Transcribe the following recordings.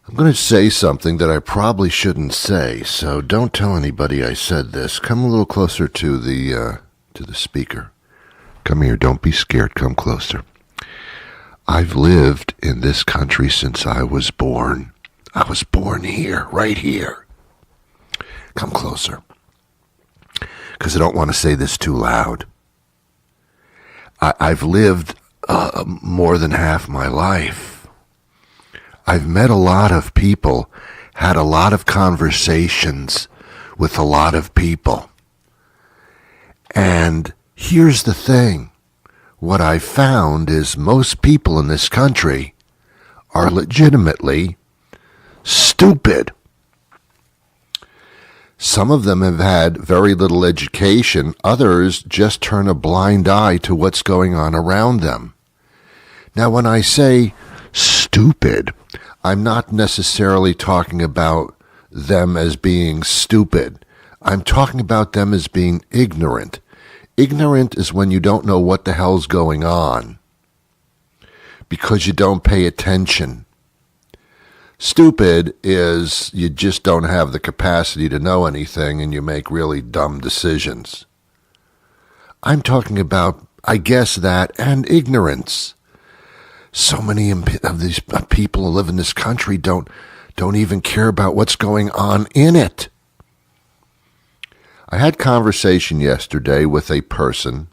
I'm going to say something that I probably shouldn't say, so don't tell anybody I said this. Come a little closer to the speaker. Come here, don't be scared, come closer. I've lived in this country since I was born. I was born here, right here. Come closer. Because I don't want to say this too loud. I've lived more than half my life. I've met a lot of people, had a lot of conversations with a lot of people. And here's the thing. What I found is most people in this country are legitimately stupid. Some of them have had very little education. Others just turn a blind eye to what's going on around them. Now, when I say stupid, I'm not necessarily talking about them as being stupid. I'm talking about them as being ignorant. Ignorant is when you don't know what the hell's going on because you don't pay attention. Stupid is you just don't have the capacity to know anything and you make really dumb decisions. I'm talking about, I guess, that and ignorance. So many of these people who live in this country don't even care about what's going on in it. I had conversation yesterday with a person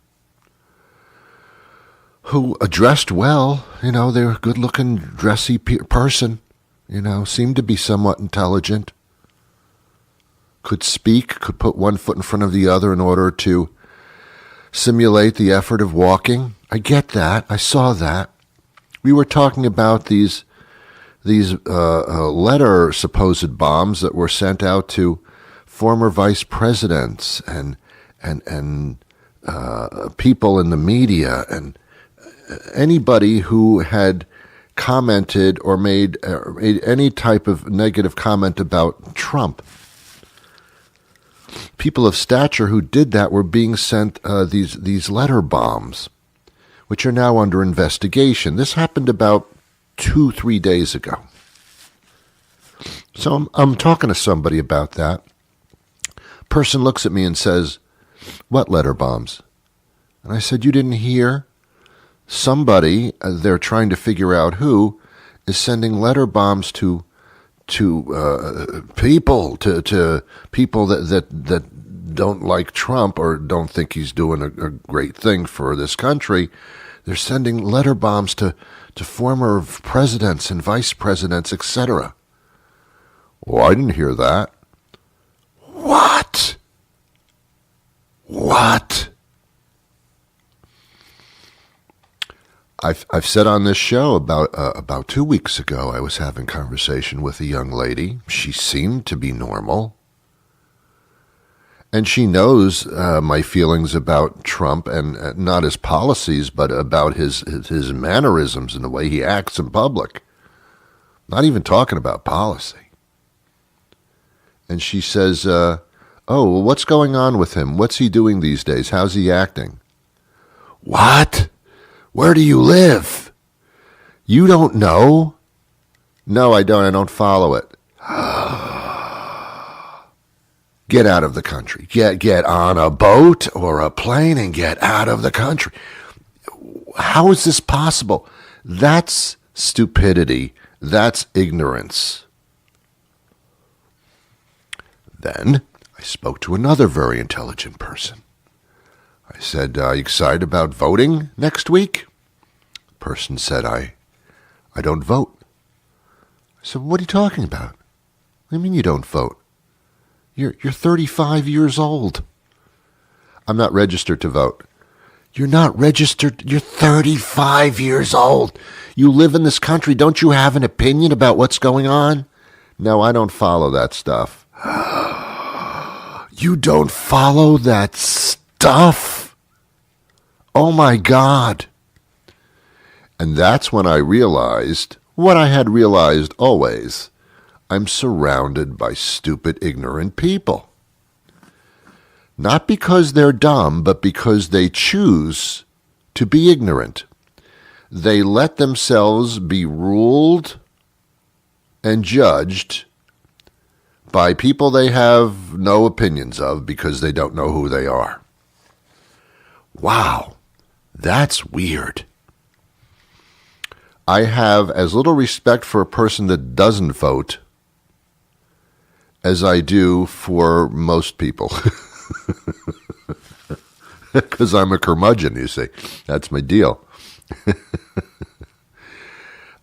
who dressed well. You know, they're a good-looking, dressy person. You know, seemed to be somewhat intelligent. Could speak, could put one foot in front of the other in order to simulate the effort of walking. I get that. I saw that. We were talking about these letter supposed bombs that were sent out to former vice presidents and people in the media and anybody who had commented or made any type of negative comment about Trump. People of stature who did that were being sent these letter bombs, which are now under investigation. This happened about 2-3 days ago. So I'm talking to somebody about that. Person looks at me and says, "What letter bombs?" And I said, "You didn't hear? Somebody, they're trying to figure out who, is sending letter bombs to people, to people that don't like Trump or don't think he's doing a great thing for this country. They're sending letter bombs to former presidents and vice presidents, etc." Well, I didn't hear that. What? I've said on this show about 2 weeks ago, I was having conversation with a young lady. She seemed to be normal. And she knows my feelings about Trump, and not his policies, but about his mannerisms and the way he acts in public. Not even talking about policy. And she says, "Oh, well, what's going on with him? What's he doing these days? How's he acting?" What? Where do you live? You don't know? No, I don't. I don't follow it. Get out of the country. Get on a boat or a plane and get out of the country. How is this possible? That's stupidity. That's ignorance. Then I spoke to another very intelligent person. I said, "Are you excited about voting next week?" The person said, I don't vote. I said, "What are you talking about? What do you mean you don't vote? You're 35 years old." "I'm not registered to vote." "You're not registered? You're 35 years old. You live in this country. Don't you have an opinion about what's going on?" "No, I don't follow that stuff." You don't follow that stuff? Oh my God. And that's when I realized what I had realized always. I'm surrounded by stupid, ignorant people. Not because they're dumb, but because they choose to be ignorant. They let themselves be ruled and judged by people they have no opinions of because they don't know who they are. Wow, that's weird. I have as little respect for a person that doesn't vote as I do for most people. Because I'm a curmudgeon, you see. That's my deal.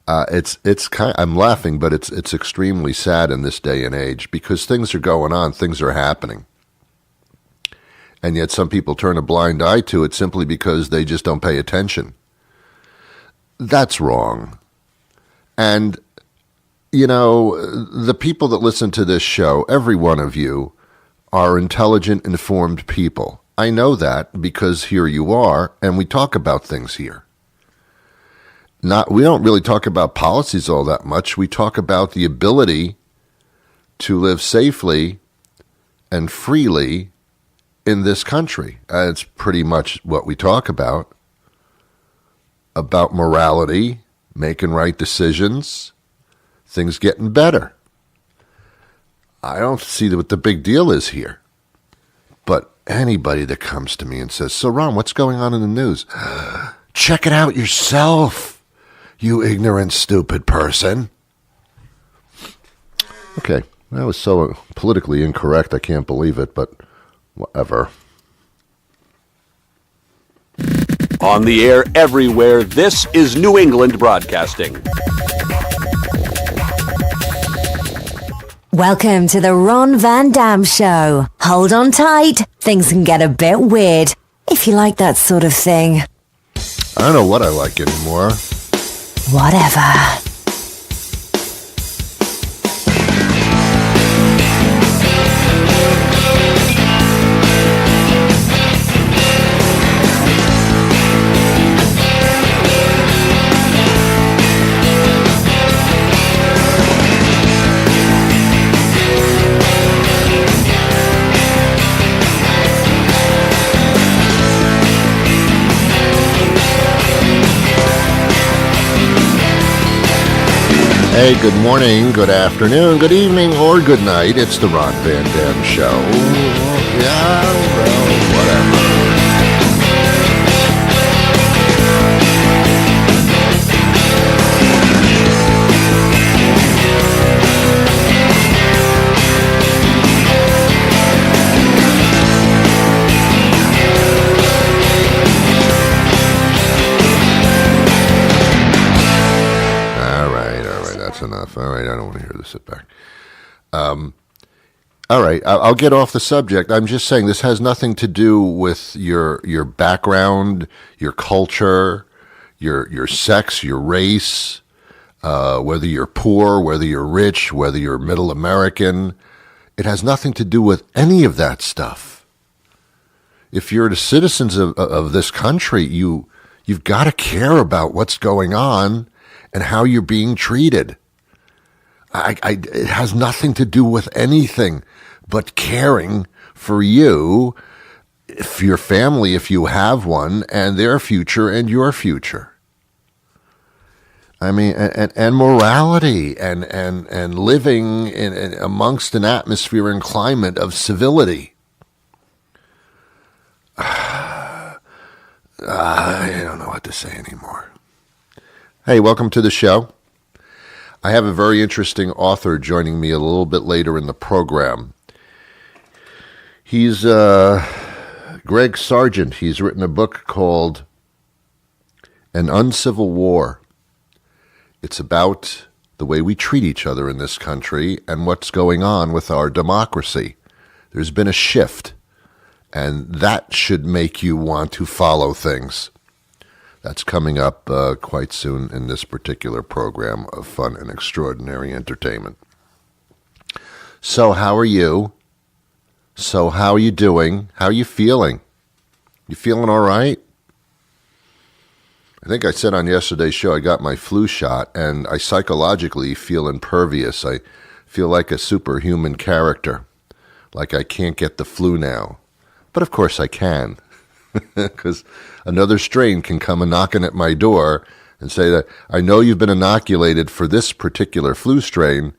It's kind. I'm laughing, but it's extremely sad in this day and age because things are going on, things are happening, and yet some people turn a blind eye to it simply because they just don't pay attention. That's wrong. And you know, the people that listen to this show, every one of you, are intelligent, informed people. I know that because here you are, and we talk about things here. We don't really talk about policies all that much. We talk about the ability to live safely and freely in this country. It's pretty much what we talk about morality, making right decisions, things getting better. I don't see what the big deal is here. But anybody that comes to me and says, so Ron, what's going on in the news? Check it out yourself, you ignorant, stupid person. Okay, that was so politically incorrect, I can't believe it, but whatever. On the air everywhere, this is New England Broadcasting. Welcome to the Ron Van Dam Show. Hold on tight. Things can get a bit weird, if you like that sort of thing. I don't know what I like anymore. Whatever. Hey, good morning, good afternoon, good evening, or good night. It's the Ron Van Dam Show. Yeah, well, whatever. Enough. All right, I don't want to hear this. Sit back. All right, I'll get off the subject. I'm just saying this has nothing to do with your background, your culture, your sex, your race, whether you're poor, whether you're rich, whether you're middle American. It has nothing to do with any of that stuff. If you're the citizens of this country, you've got to care about what's going on and how you're being treated. It has nothing to do with anything but caring for you, for your family, if you have one, and their future and your future. I mean, and morality and living in amongst an atmosphere and climate of civility. I don't know what to say anymore. Hey, welcome to the show. I have a very interesting author joining me a little bit later in the program. He's Greg Sargent. He's written a book called An Uncivil War. It's about the way we treat each other in this country and what's going on with our democracy. There's been a shift, and that should make you want to follow things. That's coming up quite soon in this particular program of fun and extraordinary entertainment. So how are you? So how are you doing? How are you feeling? You feeling all right? I think I said on yesterday's show I got my flu shot, and I psychologically feel impervious. I feel like a superhuman character, like I can't get the flu now. But of course I can. Because another strain can come a knocking at my door and say that I know you've been inoculated for this particular flu strain.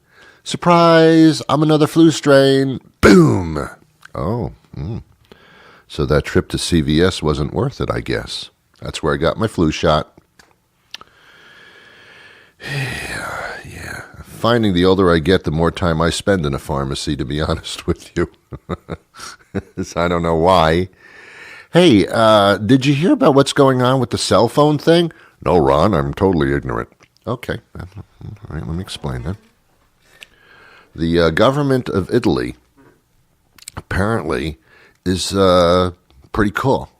Surprise, I'm another flu strain. Boom. Oh, so that trip to CVS wasn't worth it, I guess. That's where I got my flu shot. Yeah. Finding the older I get, the more time I spend in a pharmacy, to be honest with you. I don't know why. Hey, did you hear about what's going on with the cell phone thing? No, Ron, I'm totally ignorant. Okay, all right, let me explain that. The government of Italy apparently is pretty cool.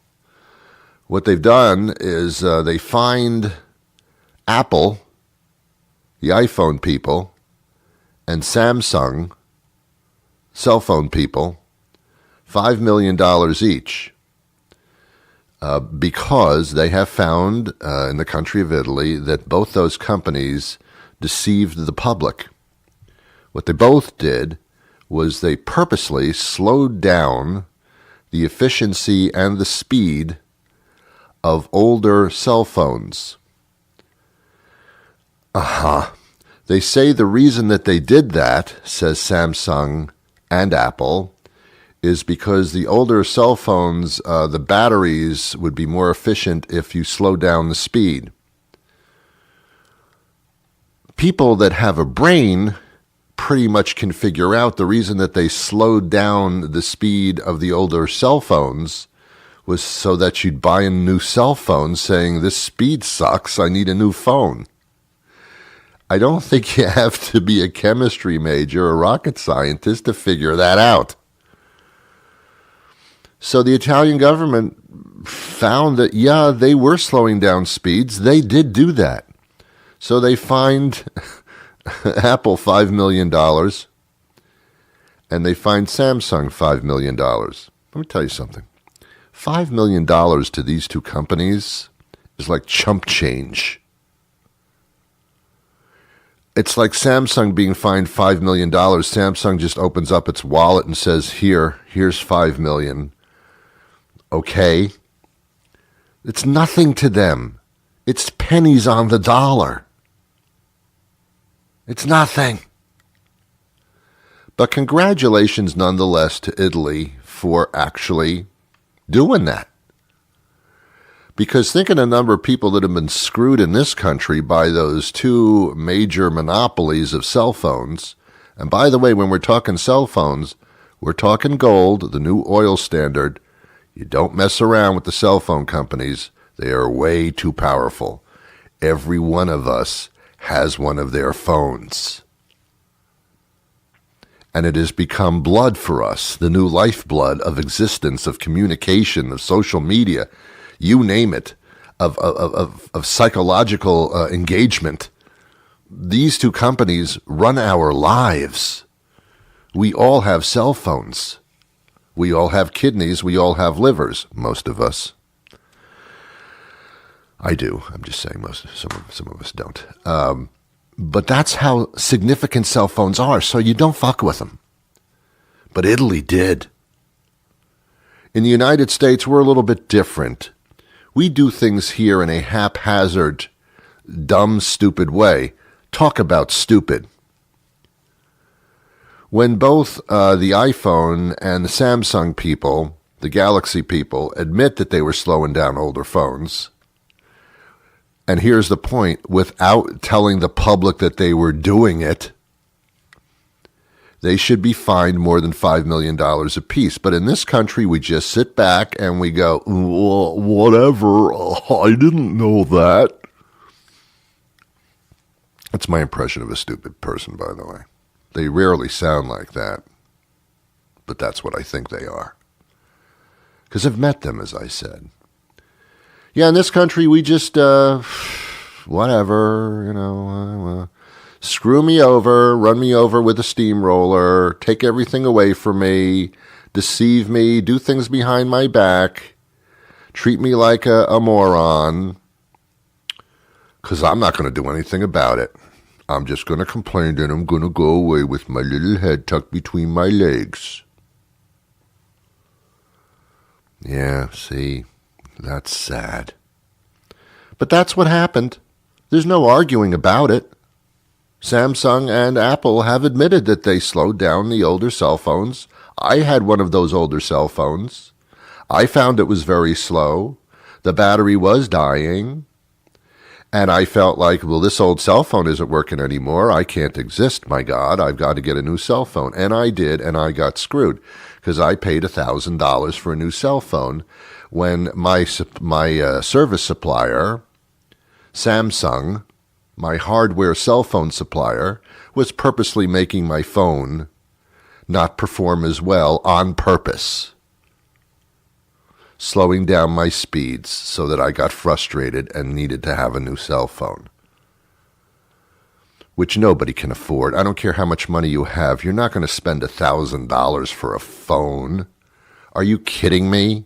What they've done is they fined Apple, the iPhone people, and Samsung, cell phone people, $5 million each because they have found in the country of Italy that both those companies deceived the public. What they both did was they purposely slowed down the efficiency and the speed of older cell phones. They say the reason that they did that, says Samsung and Apple, is because the older cell phones, the batteries would be more efficient if you slow down the speed. People that have a brain pretty much can figure out the reason that they slowed down the speed of the older cell phones was so that you'd buy a new cell phone saying, this speed sucks, I need a new phone. I don't think you have to be a chemistry major or a rocket scientist to figure that out. So the Italian government found that, yeah, they were slowing down speeds. They did do that. So they fined Apple $5 million, and they fined Samsung $5 million. Let me tell you something. $5 million to these two companies is like chump change. It's like Samsung being fined $5 million. Samsung just opens up its wallet and says, here's $5 million. Okay. It's nothing to them. It's pennies on the dollar. It's nothing. But congratulations nonetheless to Italy for actually doing that. Because think of the number of people that have been screwed in this country by those two major monopolies of cell phones. And by the way, when we're talking cell phones, we're talking gold, the new oil standard. You don't mess around with the cell phone companies. They are way too powerful. Every one of us has one of their phones. And it has become blood for us, the new lifeblood of existence, of communication, of social media, you name it, of psychological engagement. These two companies run our lives. We all have cell phones. We all have kidneys. We all have livers, most of us. I do. I'm just saying some of us don't. But that's how significant cell phones are, so you don't fuck with them. But Italy did. In the United States, we're a little bit different. We do things here in a haphazard, dumb, stupid way. Talk about stupid. When both the iPhone and the Samsung people, the Galaxy people, admit that they were slowing down older phones, and here's the point, without telling the public that they were doing it, they should be fined more than $5 million apiece. But in this country, we just sit back and we go, well, whatever, I didn't know that. That's my impression of a stupid person, by the way. They rarely sound like that, but that's what I think they are. Because I've met them, as I said. Yeah, in this country, we just, whatever, screw me over, run me over with a steamroller, take everything away from me, deceive me, do things behind my back, treat me like a moron, because I'm not going to do anything about it. I'm just going to complain and I'm going to go away with my little head tucked between my legs. Yeah, see, that's sad. But that's what happened. There's no arguing about it. Samsung and Apple have admitted that they slowed down the older cell phones. I had one of those older cell phones. I found it was very slow. The battery was dying. And I felt like, well, this old cell phone isn't working anymore. I can't exist, my God. I've got to get a new cell phone. And I did, and I got screwed because I paid $1,000 for a new cell phone when my service supplier, Samsung, my hardware cell phone supplier, was purposely making my phone not perform as well on purpose, slowing down my speeds so that I got frustrated and needed to have a new cell phone, which nobody can afford. I don't care how much money you have. You're not going to spend $1,000 for a phone. Are you kidding me?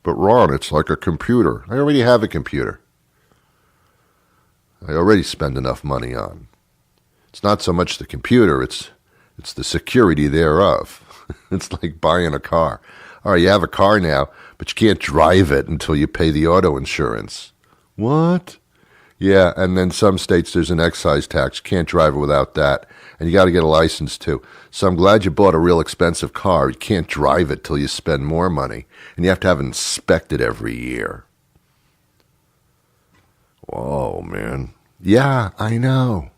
But Ron, it's like a computer. I already have a computer. I already spend enough money on. It's not so much the computer, it's the security thereof. It's like buying a car. All right, you have a car now, but you can't drive it until you pay the auto insurance. What? Yeah, and then some states there's an excise tax. You can't drive it without that. And you got to get a license too. So I'm glad you bought a real expensive car. You can't drive it till you spend more money. And you have to have it inspected every year. Whoa, man. Yeah, I know.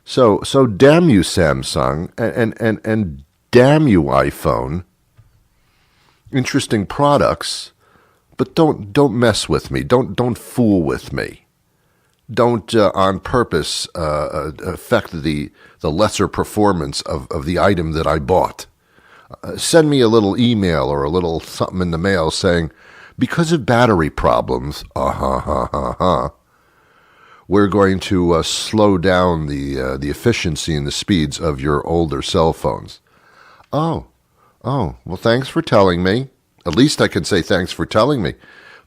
So damn you, Samsung, and damn you, iPhone. Interesting products, but don't mess with me. Don't fool with me. Don't on purpose affect the lesser performance of the item that I bought. Send me a little email or a little something in the mail saying, because of battery problems, we're going to slow down the efficiency and the speeds of your older cell phones. Oh, well, thanks for telling me. At least I can say thanks for telling me.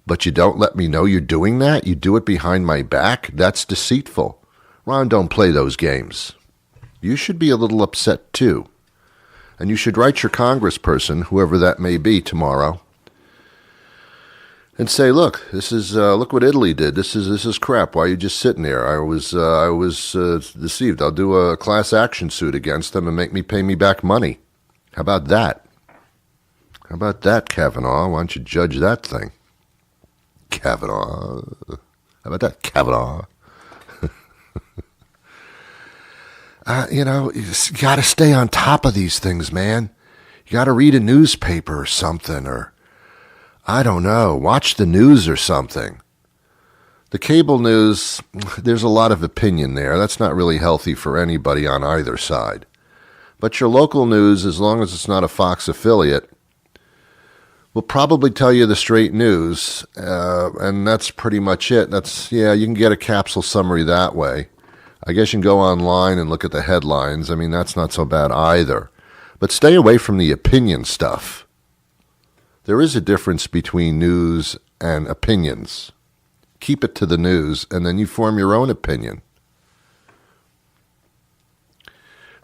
But you don't let me know you're doing that? You do it behind my back? That's deceitful. Ron, don't play those games. You should be a little upset, too. And you should write your congressperson, whoever that may be, tomorrow, and say, look, look what Italy did. This is crap. Why are you just sitting there? I was deceived. I'll do a class action suit against them and pay me back money. How about that? How about that, Kavanaugh? Why don't you judge that thing? Kavanaugh. How about that, Kavanaugh? You got to stay on top of these things, man. You got to read a newspaper or something, or I don't know, watch the news or something. The cable news, there's a lot of opinion there. That's not really healthy for anybody on either side. But your local news, as long as it's not a Fox affiliate, will probably tell you the straight news, and that's pretty much it. You can get a capsule summary that way. I guess you can go online and look at the headlines. I mean, that's not so bad either. But stay away from the opinion stuff. There is a difference between news and opinions. Keep it to the news, and then you form your own opinion.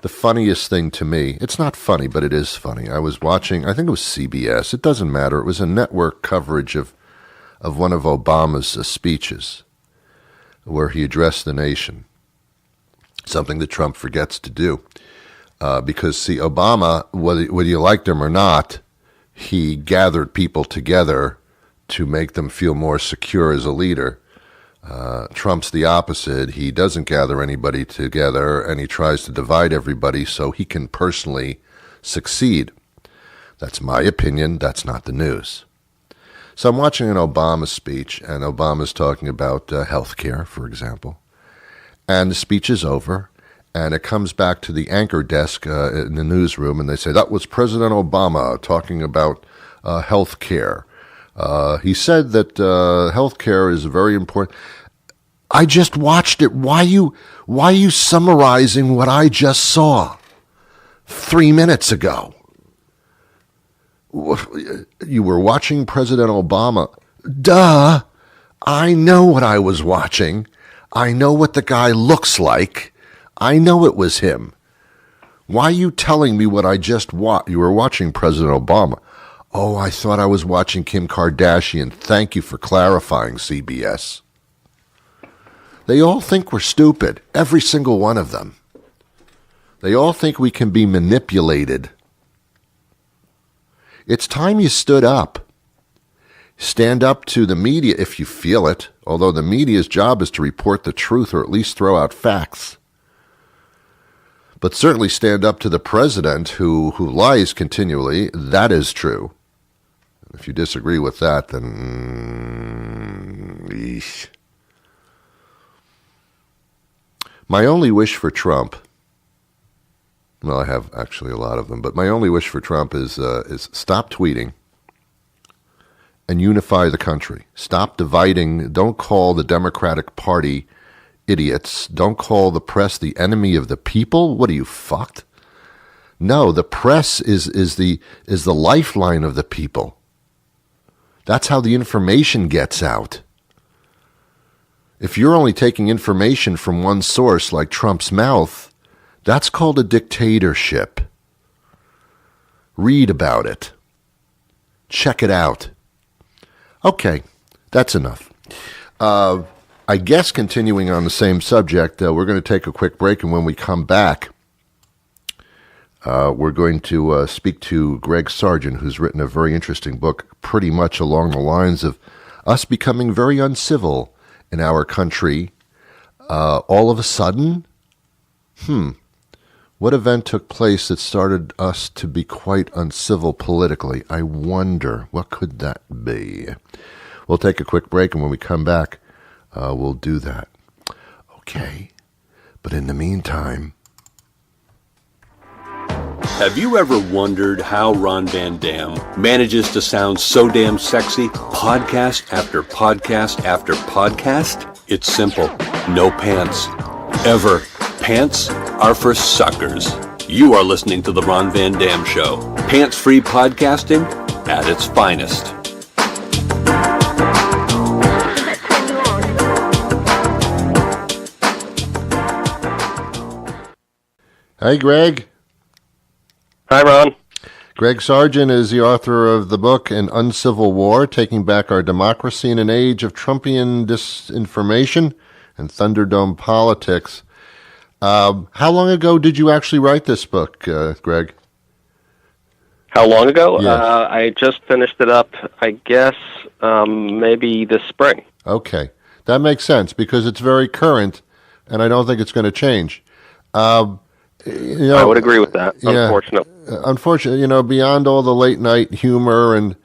The funniest thing to me, it's not funny, but it is funny. I was watching, I think it was CBS. It doesn't matter. It was a network coverage of one of Obama's speeches where he addressed the nation, something that Trump forgets to do. Because, see, Obama, whether you liked him or not, he gathered people together to make them feel more secure as a leader. Trump's the opposite. He doesn't gather anybody together, and he tries to divide everybody so he can personally succeed. That's my opinion. That's not the news. So I'm watching an Obama speech, and Obama's talking about health care, for example. And the speech is over, and it comes back to the anchor desk in the newsroom, and they say, that was President Obama talking about health care. He said that health care is very important. I just watched it. Why are you summarizing what I just saw 3 minutes ago? You were watching President Obama. Duh. I know what I was watching. I know what the guy looks like. I know it was him. Why are you telling me what I just watched? You were watching President Obama. Oh, I thought I was watching Kim Kardashian. Thank you for clarifying, CBS. They all think we're stupid, every single one of them. They all think we can be manipulated. It's time you stood up. Stand up to the media if you feel it, although the media's job is to report the truth or at least throw out facts. But certainly stand up to the president who lies continually. That is true. If you disagree with that, then... eesh. My only wish for Trump... Well, I have actually a lot of them, but my only wish for Trump is stop tweeting and unify the country. Stop dividing. Don't call the Democratic Party idiots. Don't call the press the enemy of the people. What are you, fucked? No, the press is the lifeline of the people. That's how the information gets out. If you're only taking information from one source, like Trump's mouth, that's called a dictatorship. Read about it. Check it out. Okay, that's enough. I guess continuing on the same subject, we're going to take a quick break, and when we come back, we're going to speak to Greg Sargent, who's written a very interesting book pretty much along the lines of us becoming very uncivil in our country all of a sudden. What event took place that started us to be quite uncivil politically? I wonder, what could that be? We'll take a quick break, and when we come back, we'll do that. Okay, but in the meantime... Have you ever wondered how Ron Van Dam manages to sound so damn sexy, podcast after podcast after podcast? It's simple. No pants. Ever. Pants are for suckers. You are listening to The Ron Van Dam Show. Pants-free podcasting at its finest. Hey, Greg. Hi, Ron. Greg Sargent is the author of the book An Uncivil War, Taking Back Our Democracy in an Age of Trumpian Disinformation and Thunderdome Politics. How long ago did you actually write this book, Greg? How long ago? Yes. I just finished it up, I guess, maybe this spring. Okay. That makes sense because it's very current, and I don't think it's going to change. I would agree with that, unfortunately. Unfortunately, beyond all the late-night humor and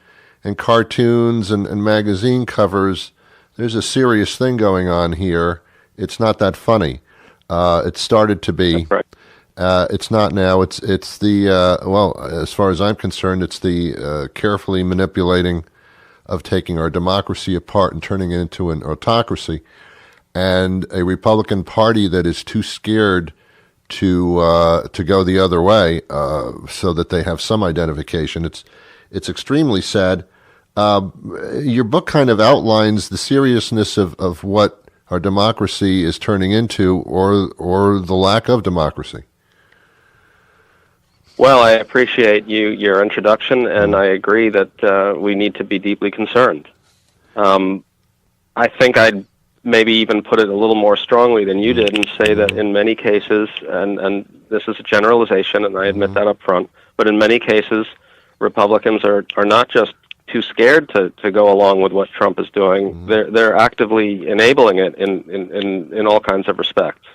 cartoons and magazine covers, there's a serious thing going on here. It's not that funny. It started to be. That's right. It's not now. It's the, as far as I'm concerned, it's the carefully manipulating of taking our democracy apart and turning it into an autocracy. And a Republican Party that is too scared to go the other way, so that they have some identification. It's extremely sad. Your book kind of outlines the seriousness of what our democracy is turning into, or the lack of democracy. Well, I appreciate your introduction, and I agree that we need to be deeply concerned. I think I'd maybe even put it a little more strongly than you did and say that in many cases, and this is a generalization, and I admit that up front, but in many cases, Republicans are not just too scared to go along with what Trump is doing. They're actively enabling it in all kinds of respects.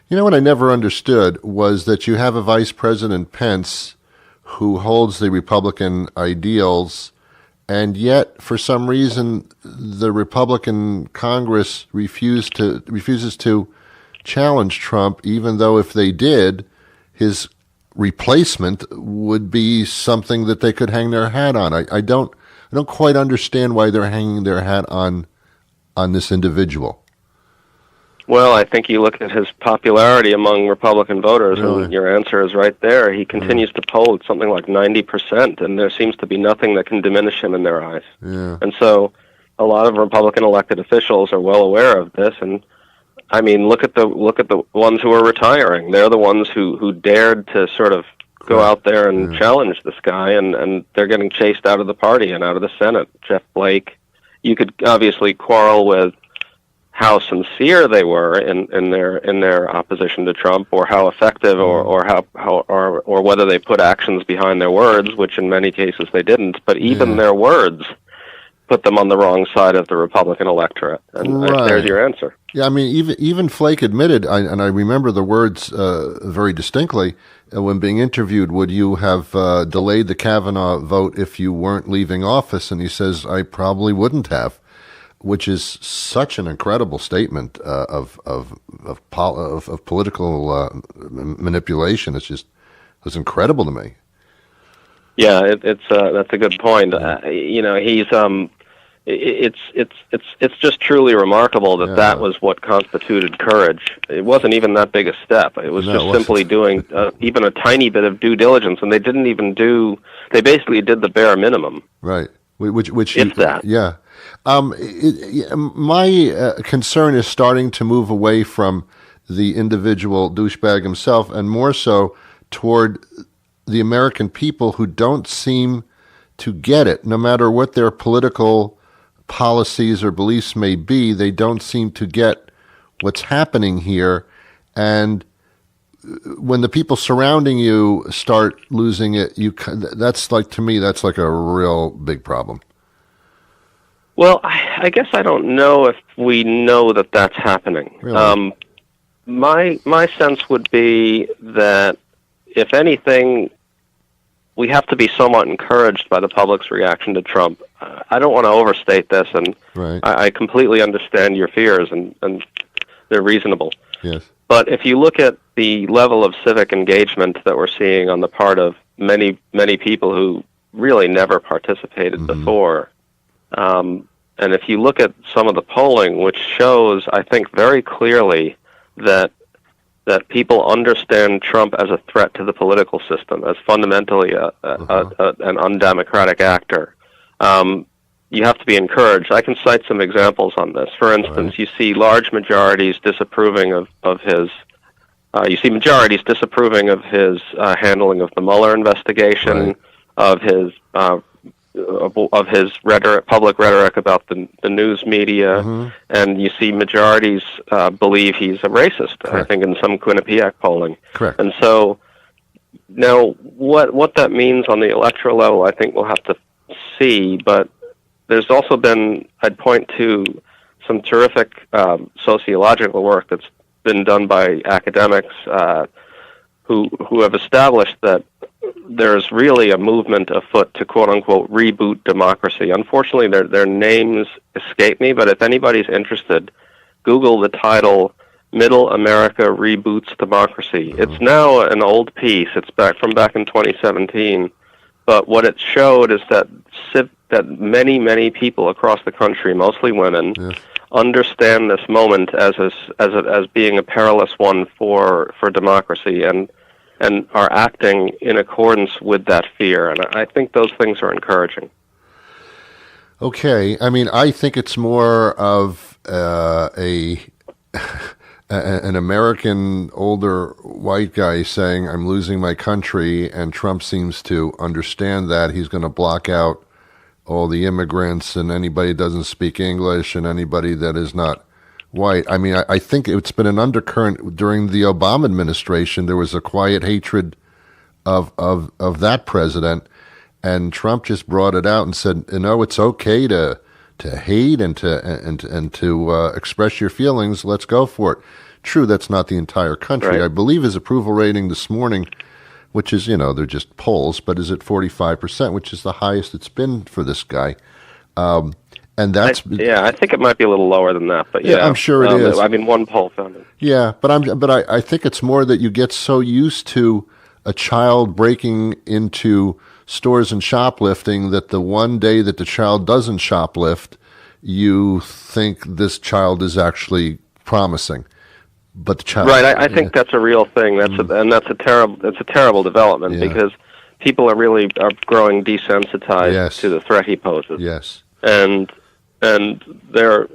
You know what I never understood was that you have a Vice President Pence who holds the Republican ideals, and yet for some reason the Republican Congress refuses to challenge Trump, even though if they did, his replacement would be something that they could hang their hat on. I don't quite understand why they're hanging their hat on this individual. Well, I think you look at his popularity among Republican voters, Really? and your answer is right there. He continues to poll at something like 90%, and there seems to be nothing that can diminish him in their eyes. Yeah. And so a lot of Republican elected officials are well aware of this, and I mean, look at the ones who are retiring. They're the ones who dared to sort of go out there and challenge this guy, and they're getting chased out of the party and out of the Senate. Jeff Flake. You could obviously quarrel with how sincere they were in their opposition to Trump, or how effective, or whether they put actions behind their words, which in many cases they didn't. But even their words put them on the wrong side of the Republican electorate, and there's your answer. Yeah, I mean, even Flake admitted, and I remember the words very distinctly when being interviewed. Would you have delayed the Kavanaugh vote if you weren't leaving office? And he says, I probably wouldn't have. Which is such an incredible statement of political manipulation. It was incredible to me. Yeah, that's a good point. He's it's just truly remarkable that was what constituted courage. It wasn't even that big a step. It was simply doing even a tiny bit of due diligence, and they didn't even do. They basically did the bare minimum. Right. Which if that. Yeah. My concern is starting to move away from the individual douchebag himself and more so toward the American people who don't seem to get it. No matter what their political policies or beliefs may be, they don't seem to get what's happening here. And when the people surrounding you start losing it, that's like, to me, that's like a real big problem. Well, I guess I don't know if we know that that's happening. Really? My sense would be that, if anything, we have to be somewhat encouraged by the public's reaction to Trump. I don't want to overstate this, and I completely understand your fears, and they're reasonable. Yes. But if you look at the level of civic engagement that we're seeing on the part of many, many people who really never participated before, and if you look at some of the polling, which shows, I think, very clearly that people understand Trump as a threat to the political system, as fundamentally an undemocratic actor, you have to be encouraged. I can cite some examples on this. For instance, you see large majorities disapproving of his. You see majorities disapproving of his handling of the Mueller investigation, of his rhetoric, public rhetoric about the news media, and you see majorities believe he's a racist. Correct. I think in some Quinnipiac polling. Correct. And so now, what that means on the electoral level, I think we'll have to see. But there's also been, I'd point to some terrific sociological work that's been done by academics who have established that there's really a movement afoot to quote-unquote reboot democracy. Unfortunately, their names escape me, but if anybody's interested, Google the title Middle America Reboots Democracy. It's now an old piece. It's back in 2017. But what it showed is that many, many people across the country, mostly women, understand this moment as being a perilous one for democracy, and are acting in accordance with that fear. And I think those things are encouraging. Okay. I mean, I think it's more of an American older white guy saying, I'm losing my country, and Trump seems to understand that. He's going to block out all the immigrants and anybody that doesn't speak English and anybody that is not white. I mean, I think it's been an undercurrent during the Obama administration. There was a quiet hatred of that president, and Trump just brought it out and said, it's okay to hate and to express your feelings. Let's go for it. True, that's not the entire country. Right. I believe his approval rating this morning, which is, they're just polls, but is at 45%, which is the highest it's been for this guy. And that's I think it might be a little lower than that, but I'm sure it is. I mean, one poll found it. Yeah, but I think it's more that you get so used to a child breaking into stores and shoplifting that the one day that the child doesn't shoplift, you think this child is actually promising. But the child, right? I think that's a real thing. That's a terrible development because people are growing desensitized to the threat he poses. Yes, and their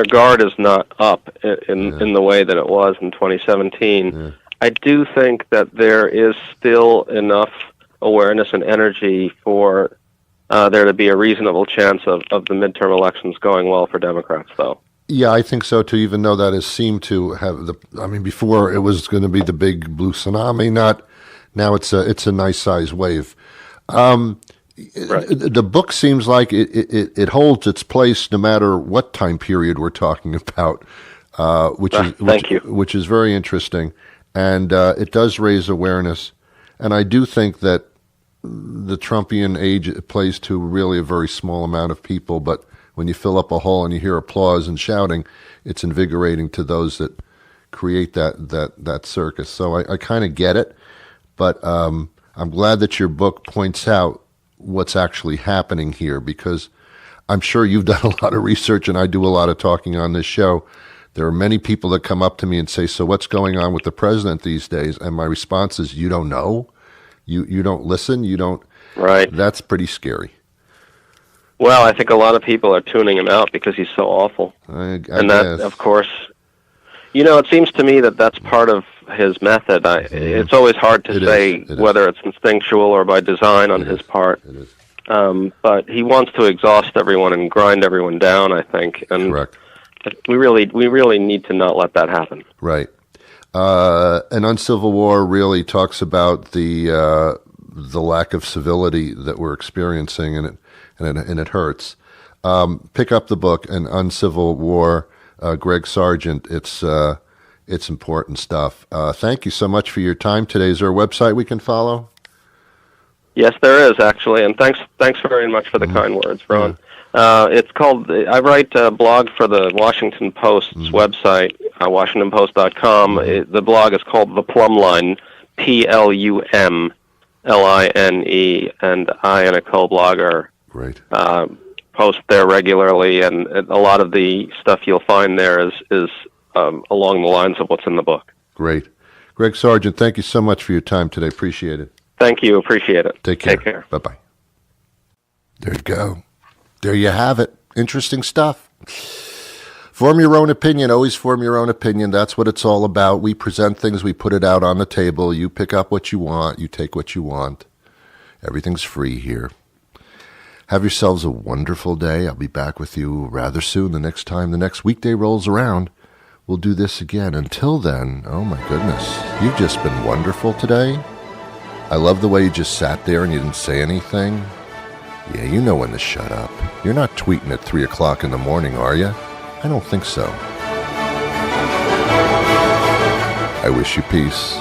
guard is not up in the way that it was in 2017. I do think that there is still enough awareness and energy for there to be a reasonable chance of the midterm elections going well for Democrats, though. Yeah, I think so too. Even though that has seemed to have before it was going to be the big blue tsunami. Now it's a nice size wave. Right. The book seems like it holds its place no matter what time period we're talking about, which is very interesting, and it does raise awareness. And I do think that the Trumpian age plays to really a very small amount of people, but when you fill up a hall and you hear applause and shouting, it's invigorating to those that create that circus. So I kind of get it, but I'm glad that your book points out what's actually happening here, because I'm sure you've done a lot of research and I do a lot of talking on this show. There are many people that come up to me and say, so what's going on with the president these days? And my response is, you don't know? You don't listen? You don't? Right. That's pretty scary. Well, I think a lot of people are tuning him out because he's so awful. I and that, guess. Of course, it seems to me that that's part of his method. It's always hard to say whether it's instinctual or by design on his part. It is. But he wants to exhaust everyone and grind everyone down, I think. And correct. We really need to not let that happen. Right. And Uncivil War really talks about the lack of civility that we're experiencing, and it hurts. Pick up the book, and Uncivil War, Greg Sargent. It's important stuff. Thank you so much for your time today. Is there a website we can follow? Yes, there is, actually, and thanks very much for the kind words, Ron. It's called, I write a blog for the Washington Post's website, WashingtonPost.com. The blog is called The Plumb Line, PLUMLINE, and I and a co-blogger post there regularly, and a lot of the stuff you'll find there is along the lines of what's in the book. Great. Greg Sargent, thank you so much for your time today. Appreciate it. Thank you. Appreciate it. Take care. Take care. Bye-bye. There you go. There you have it. Interesting stuff. Form your own opinion. Always form your own opinion. That's what it's all about. We present things. We put it out on the table. You pick up what you want. You take what you want. Everything's free here. Have yourselves a wonderful day. I'll be back with you rather soon. The next time the next weekday rolls around, we'll do this again. Until then, oh my goodness, you've just been wonderful today. I love the way you just sat there and you didn't say anything. Yeah, you know when to shut up. You're not tweeting at 3 o'clock in the morning, are you? I don't think so. I wish you peace.